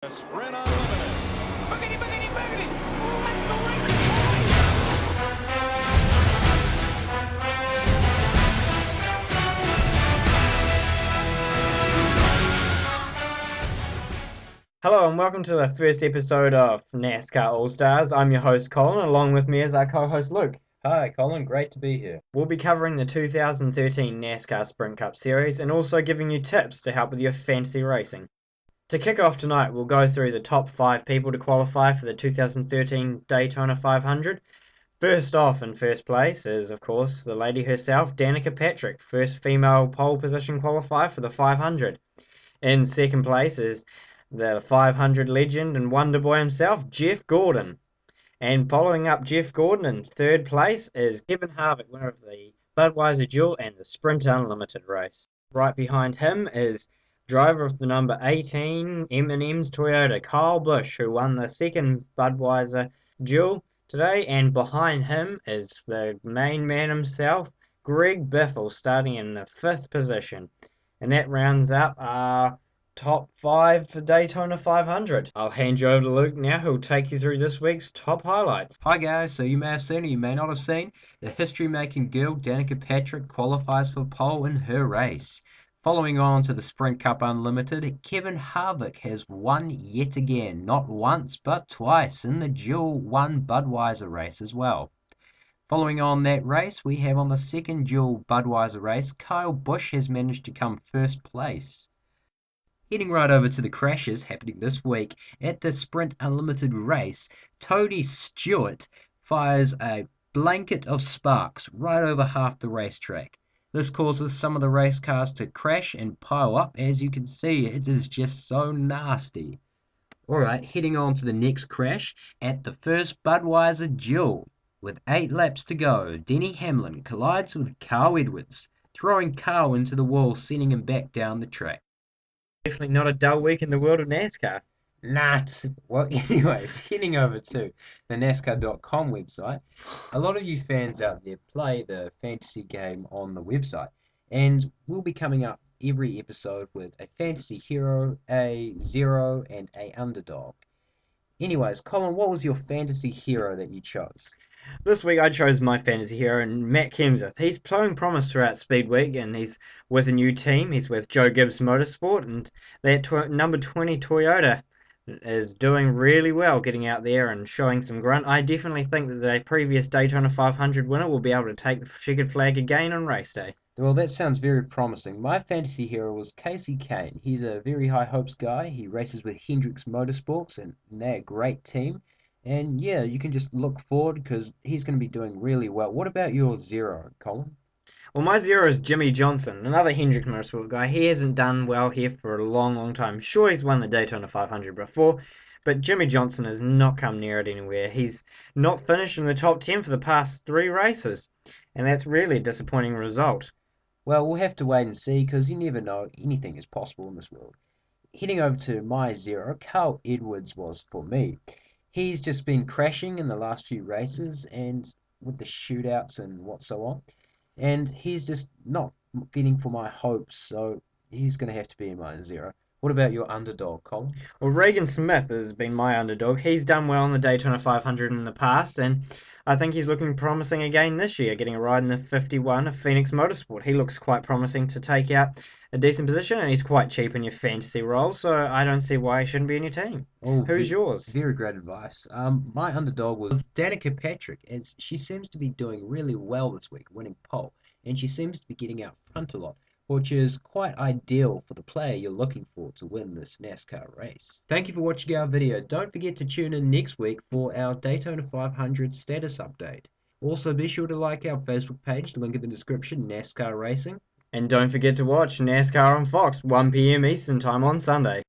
A sprint unlimited. Boogity, boogity, boogity. Let's go racing. Hello and welcome to the first episode of Nascar Allstars. I'm your host Colin, along with me is our co-host Luke. Hi Colin, great to be here. We'll be covering the 2013 NASCAR Sprint Cup Series and also giving you tips to help with your fantasy racing. To kick off tonight, we'll go through the top 5 people to qualify for the 2013 Daytona 500. First off in first place is, of course, the lady herself, Danica Patrick, first female pole position qualifier for the 500. In second place is the 500 legend and wonder boy himself, Jeff Gordon. And following up Jeff Gordon in third place is Kevin Harvick, winner of the Budweiser Duel and the Sprint Unlimited race. Right behind him is driver of the number 18 M&M's Toyota, Kyle Busch, who won the second Budweiser Duel today. And behind him is the main man himself, Greg Biffle, starting in the 5th position. And that rounds up our top 5 for Daytona 500. I'll hand you over to Luke now, who'll take you through this week's top highlights. Hi guys, so you may have seen or you may not have seen, the history-making girl Danica Patrick qualifies for pole in her race. Following on to the Sprint Cup Unlimited, Kevin Harvick has won yet again, not once but twice in the Dual 1 Budweiser race as well. Following on that race, we have on the second Dual Budweiser race, Kyle Busch has managed to come first place. Heading right over to the crashes happening this week at the Sprint Unlimited race, Tony Stewart fires a blanket of sparks right over half the racetrack. This causes some of the race cars to crash and pile up. As you can see, it is just so nasty. Alright, heading on to the next crash at the first Budweiser Duel. With 8 laps to go, Denny Hamlin collides with Carl Edwards, throwing Carl into the wall, sending him back down the track. Definitely not a dull week in the world of NASCAR. Well, anyways, heading over to the NASCAR.com website, a lot of you fans out there play the fantasy game on the website, and we'll be coming up every episode with a fantasy hero, a zero, and a underdog. Anyways, Colin, what was your fantasy hero that you chose? This week I chose my fantasy hero, Matt Kenseth. He's showing promise throughout Speedweek, and he's with a new team. He's with Joe Gibbs Motorsport, and that number 20 Toyota is doing really well, getting out there and showing some grunt. I definitely think that the previous Daytona 500 winner will be able to take the checkered flag again on race day. Well, that sounds very promising. My fantasy hero was Casey Kane. He's a very high hopes guy. He races with Hendricks Motorsports, and they're a great team. And yeah, you can just look forward because he's going to be doing really well. What about your zero, Colin? Well, my zero is Jimmy Johnson, another Hendricks Motorsport guy. He hasn't done well here for a long, long time. Sure, he's won the Daytona 500 before, but Jimmy Johnson has not come near it anywhere. He's not finished in the top 10 for the past 3 races, and that's really a disappointing result. Well, we'll have to wait and see because you never know. Anything is possible in this world. Heading over to my zero, Carl Edwards was for me. He's just been crashing in the last few races and with the shootouts and what so on. And he's just not getting for my hopes, so he's going to have to be in my zero. What about your underdog, Colin? Well, Regan Smith has been my underdog. He's done well in the Daytona 500 in the past, and I think he's looking promising again this year, getting a ride in the 51 of Phoenix Motorsport. He looks quite promising to take out a decent position, and he's quite cheap in your fantasy role, so I don't see why he shouldn't be in your team. Oh, Who's yours? Very great advice. My underdog was Danica Patrick, as she seems to be doing really well this week, winning pole, and she seems to be getting out front a lot, which is quite ideal for the player you're looking for to win this NASCAR race. Thank you for watching our video. Don't forget to tune in next week for our Daytona 500 status update. Also, be sure to like our Facebook page, link in the description, NASCAR Racing. And don't forget to watch NASCAR on Fox, 1 PM Eastern Time on Sunday.